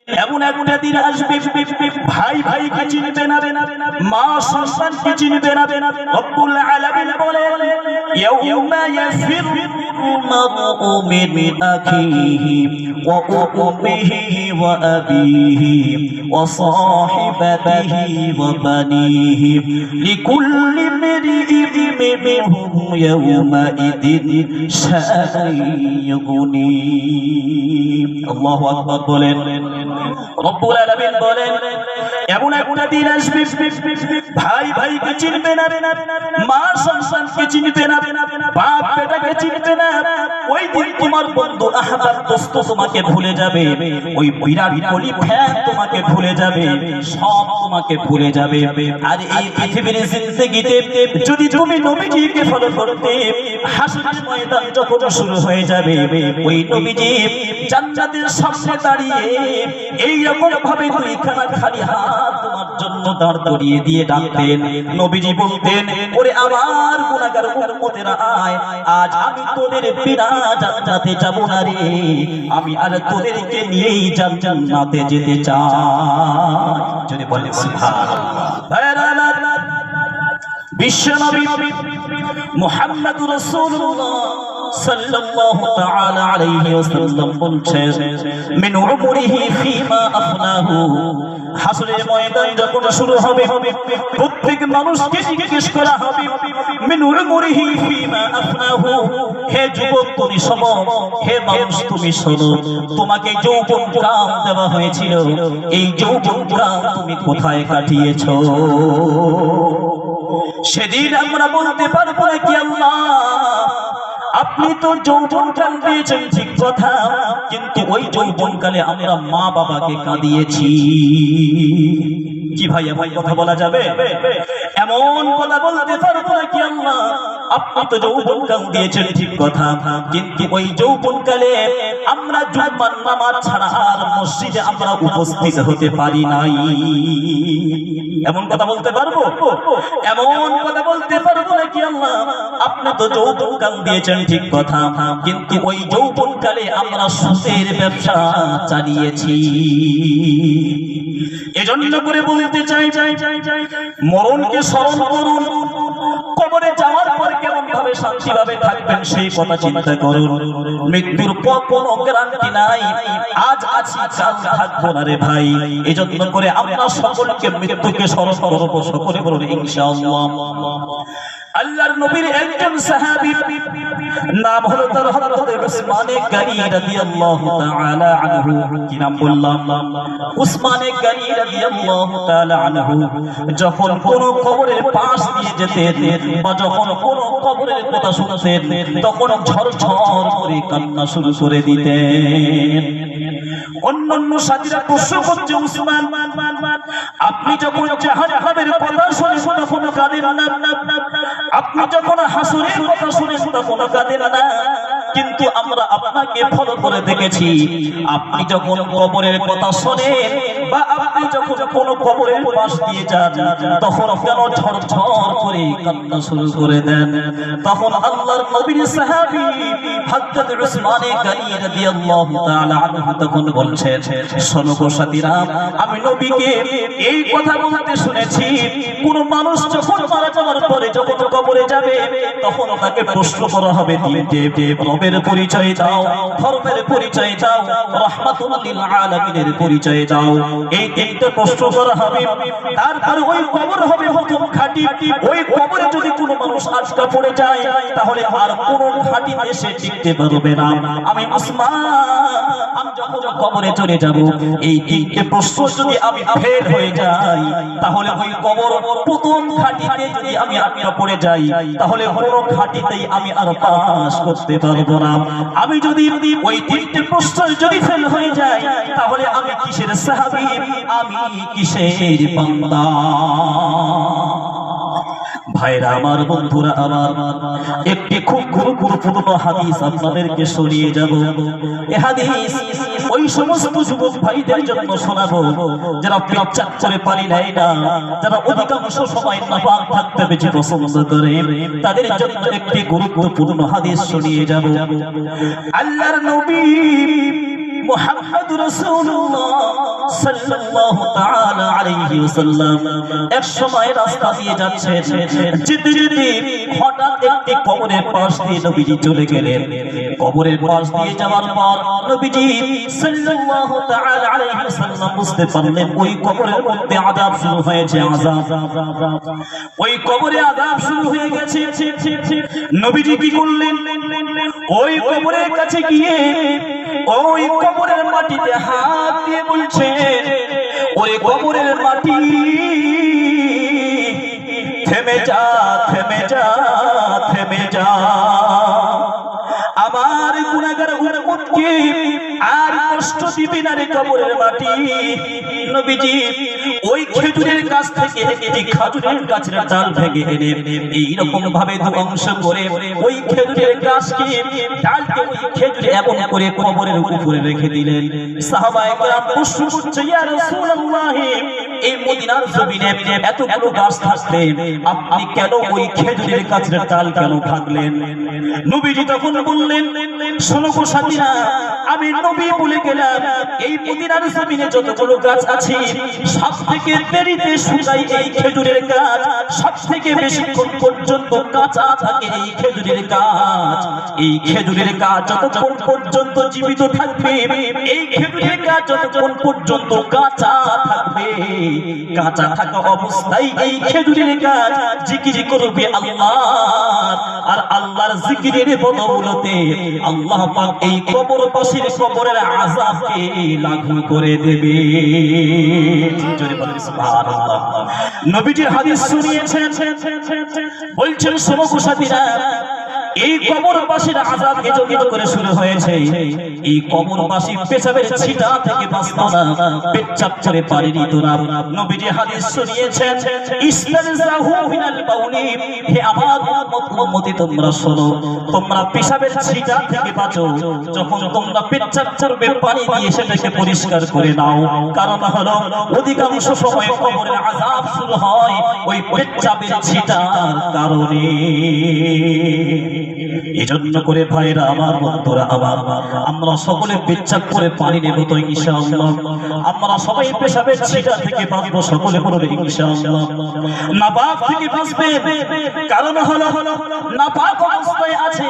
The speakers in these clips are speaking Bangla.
এমন একটা দিন আসবে ভাই ভাইকে চিনবে না, মা সন্তানকে চিনবে না। রব্বুল আলামিন বলেন ইয়াউমা ইয়াফিরু মারউ মিন আখিহি ওয়া উম্মিহি ওয়া আবিহি ওয়া সাহিবাতিহি ওয়া বানিহি লিকুল্লি ইমরিইন মিনহুম ইয়াউমা ইদিন শাআন ইউগনি। আল্লাহু আকবার বলেন। রব্বুল আলামিন বলেন এমন একটা দিন আসবে ভাই ভাইকে চিনবে না, মা সন্তানকে চিনবে না, বাপ বেটাকে চিনবে না। ওই দিন তোমার বন্ধু আহবাব দোস্ত তোমাকে ভুলে যাবে, ওই বিরাট কোহলি ফ্যান তোমাকে ভুলে যাবে, সব তোমাকে ভুলে যাবে। আর এই পৃথিবীর জিন্দেগিতে যদি তুমি নবীজিকে ফলো করতে, হাসরের ময়দান যখন শুরু হয়ে যাবে, ওই নবীজি জান্নাতের সামনে দাঁড়িয়ে এই রকম ভাবে দুইখানা খালি হাত তোমার জন্য দাঁড় করিয়ে দিয়ে ডাকতেন। নবীজি বলতেন ওরে আমার গুনাহগার উম্মতেরা আয়, আজ আমি তোদের বিনা জান্নাতে যাব না রে, আমি আর তোদেরকে নিয়েই জান্নাতে যেতে চাই। যদি বলেন সুবহানাল্লাহ। বিশ্বনবী মুহাম্মদুর রাসূলুল্লাহ সাল্লাল্লাহু তাআলা আলাইহি ওয়াসাল্লাম বলছেন মিন উমরিহি ফীমা আফনাহু, হাসরের ময়দান যখন শুরু হবে প্রত্যেক মানুষকে জিজ্ঞেস করা হবে মিন উমরিহি ফীমা আফনাহু, হে যুবক তুমি শোনো, হে মানুষ তুমি শোনো, তোমাকে যৌবন কাল দেওয়া হয়েছিল, এই যৌবন কাল তুমি কোথায় কাটিয়েছো? সেদিন আমরা বলতে পারবো না কি আল্লাহ আপনি তো যৌবনকাল দিয়েছেন ঠিক কথা, কিন্তু ওই যৌবনকালে আমরা মা বাবাকে কাঁদিয়েছি। কি ভাই এমন কথা বলা যাবে? এমন কথা বলতে পারবো না কি আল্লাহ আপনি তো যৌবনকাল দিয়েছেন ঠিক কথা, কিন্তু ওই যৌবনকালে আমরা জুম্মার নামাজ ছাড়া আর মসজিদে আমরা উপস্থিত হতে পারি নাই। এমন কথা বলতে পারবো? এমন কথা বলতে পারবো না কি আল্লাহ আপনি তো যৌবনকাল দিয়েছেন ঠিক কথা, কিন্তু ওই যৌবনকালে আমরা সুদের ব্যবসা চালিয়েছি। এজন্য করে বলতে চাই মরণকে স্মরণ করুন, কবরে যাওয়ার পর কেমন ভাবে শান্তি ভাবে থাকবেন সেই কথা চিন্তা করুন। মৃত্যুর পর কোনো গ্যারান্টি নাই, আজ আছি কাল থাকবো না রে ভাই। এজন্য করে আমরা সকলকে মৃত্যুকে স্মরণ করব, সকলে বলুন ইনশাআল্লাহ। আল্লাহর নবীর একজন সাহাবী নাম হলো তার হযরত উসমানে গনি রাদিয়াল্লাহু তাআলা আনহু। কি নাম বললাম? উসমানে গনি রাদিয়াল্লাহু তাআলা আনহু যখন কোন কবরের পাশ দিয়ে যেতেন বা যখন কোন কবরের কথা শুনতেন তখন ঝরঝর করে কান্না শুরু করে দিতেন। অন্যান্য সাথীরা প্রশ্ন করছে উসমান আপনি যখন জাহান্নামের কথা শুনে তখন কাঁদেন না, আপনি যখন হাসরের কথা শুনে তখন কাঁদেন না, কিন্তু আমরা আপনাকে ফলো করে দেখেছি আপনি যখন কবরের কথা শোনেন বা আপনি যখন কোন কবরের পাশ দিয়ে যান তখন কেন ঝরঝর করে কান্না শুরু করে দেন। তখন আল্লাহর নবীর সাহাবী হযরত উসমানে গনি রাদিয়াল্লাহু তাআলা আনহু তখন বলছেন শোনো গো সাথীরা, আমি নবীকে এই কথা বলতে শুনেছি কোন মানুষ যখন মারা যাওয়ার পরে যখন কবরে যাবে তখন তাকে প্রশ্ন করা হবে তিনটে, রবের পরিচয় দাও, ধর্মের পরিচয় দাও, রাহমাতুল লিল আলামিনের পরিচয় দাও। এই তিনটে প্রশ্ন করা হবে। তারপর ওই কবর হবে প্রথম খাঁটি। ওই কবরে যদি কোনো মানুষ আটকা পড়ে যায় তাহলে আর কোনো খাঁটিতে সে টিকতে পারবে না। আমি উসমান আমি যখন কবরে চলে যাব এই তিনটে প্রশ্ন যদি আমি ফেল হয়ে যাই তাহলে ওই কবর প্রথম খাঁটিতে যদি আমি আটকা পড়ে যাই তাহলে কোনো খাঁটিতেই আমি আর পাস করতে পারবো না। আমি যদি ওই তিনটে প্রশ্ন যদি ফেল হয়ে যায় তাহলে আমি কিসের সাহাবী, আমি কিসের বান্দা? ভাইরা আমার, বন্ধুরা আমার, একটি খুব গুরুত্বপূর্ণ হাদিস আপনাদেরকে শুনিয়ে যাব। এই হাদিস ওই সমস্ত যুবক ভাইদের জন্য শোনাবো যারা পেচ্ছাপ করে পানি নেয় না, যারা অধিকাংশ সময় নাপাক থাকতে বেশি পছন্দ করে, তাদের জন্য একটি গুরুত্বপূর্ণ হাদিস শুনিয়ে যাব। আল্লাহর নবী মুহাম্মদুর রাসূলুল্লাহ সাল্লাল্লাহু তাআলা আলাইহি ওয়াসাল্লাম এক সময় রাস্তা দিয়ে যাচ্ছেন, যেতে যেতে হঠাৎ একটি কবরের পাশ দিয়ে নবীজি চলে গেলেন। কবরের পাশ দিয়ে যাওয়ার পর নবীজি সাল্লাল্লাহু তাআলা আলাইহি ওয়াসাল্লাম বুঝতে পারলেন ওই কবরের মধ্যে আযাব শুরু হয়েছে, আযাব, ওই কবরে আযাব শুরু হয়ে গেছে। নবীজি কি করলেন? ওই কবরের কাছে গিয়ে ওই কবরের মাটিতে হাত দিয়ে বলছেন, ওই কবরের মাটি থেমে যা, থেমে যা, থেমে যা, আমার গুনাহগার উম্মতকে আর কষ্ট দিবি না রে কবরের মাটি। নবীজি ওই খেজুরের গাছ থেকে একটি খেজুরের গাছের ডাল ভেঙে এনে এইরকম ভাবে ধ্বংস করে ওই খেজুরের গাছকে, ডালকে ওই খেজুরে এমন করে কবরের উপরে রেখে দিলেন। সাহাবায়ে কেরাম প্রশ্ন করছে, ইয়া রাসূলুল্লাহ, এই মদিনার জমিনে এতগুলো গাছ থাকতে আপনি কেন ওই খেজুরের গাছের ডাল কেন ভাঙলেন? নবীজি তখন বললেন, শোনো গো সাথীরা, আমি নবী বলে গেলাম এই মদিনার জমিনে যতগুলো গাছ আছে সবথেকে দেরিতে শুকায় এই খেজুরের গাছ, সবথেকে বেশিক্ষণ পর্যন্ত কাঁচা থাকে এই খেজুরের গাছ। এই খেজুরের গাছ যতক্ষণ পর্যন্ত জীবিত থাকবে, এই খেজুরের গাছ যতক্ষণ পর্যন্ত কাঁচা থাকবে, কাঁচা থাকা অবস্থায় এই খেজুরের গাছ জিকির করবে আল্লাহ, আর আল্লাহর জিকিরের বদৌলতে আল্লাহ পাক এই কবরবাসীর কবরের আযাবকে লাঘু করে দেবে। জোরে বলেন সুবহানাল্লাহ। নবীজির হাদিস শুনিয়েছেন, বলছেন শোনো গো সাথীরা, এই কবরবাসীর আযাব এজন্য করে শুরু হয়েছে, এই কবরবাসী পেশাবের ছিটা থেকে বাঁচত না, পেচ্ছাপ করে পারেনি তোরা। নবীজি হাদিস শুনিয়েছেন, ইস্তারজাহু মিনাল বাউলি, হে আমার উম্মতি তোমরা শোনো, তোমরা পেশাবের ছিটা থেকে বাঁচো। যখন তোমরা পেচ্ছাপ করবে পানি দিয়ে সেটাকে পরিষ্কার করে নাও, কারণ হলো অধিকাংশ সময় কবরের আযাব শুরু হয় ওই পেচ্ছাপের ছিটার কারণে। এজন্য করে ভাইরা আমার, বন্ধুরা আমার, আমরা সকলে পেচ্ছাপ করে পানি নেব তো ইনশাআল্লাহ। আমরা সবাই পেশাবের ছিটা থেকে বাঁচবো, সকলে বলবে ইনশাআল্লাহ। নাপাক থেকে বাঁচবে, কারণ হলো নাপাক অবস্থায় আছে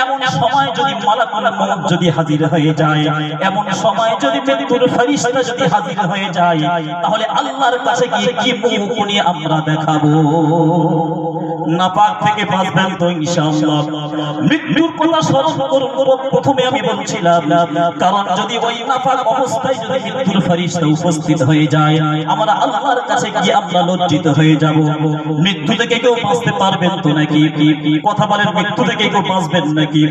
এমন সময় যদি মালাকুল মউত যদি হাজির হয়ে যায়, এমন সময় যদি মৃত্যুর ফেরেশতা যদি হাজির হয়ে যায়, তাহলে আল্লাহর কাছে গিয়ে কি মুখ নিয়ে আমরা দেখাবো? নাপাক থেকে বাঁচবেন তো ইনশাআল্লাহ। মৃত্যুর কথা স্মরণ করুন। প্রথমে আমি বলছিলাম, কারণ যদি ওই নাপাক অবস্থায় যদি মৃত্যুর ফেরেশতা উপস্থিত হয়ে যায়, আমরা আল্লাহর কাছে গিয়ে আমরা লজ্জিত হয়ে যাব। মৃত্যু থেকে কেউ বাঁচতে পারবেন তো নাকি? কথা বলেন, মৃত্যু থেকে কেউ বাঁচবেন নাকি?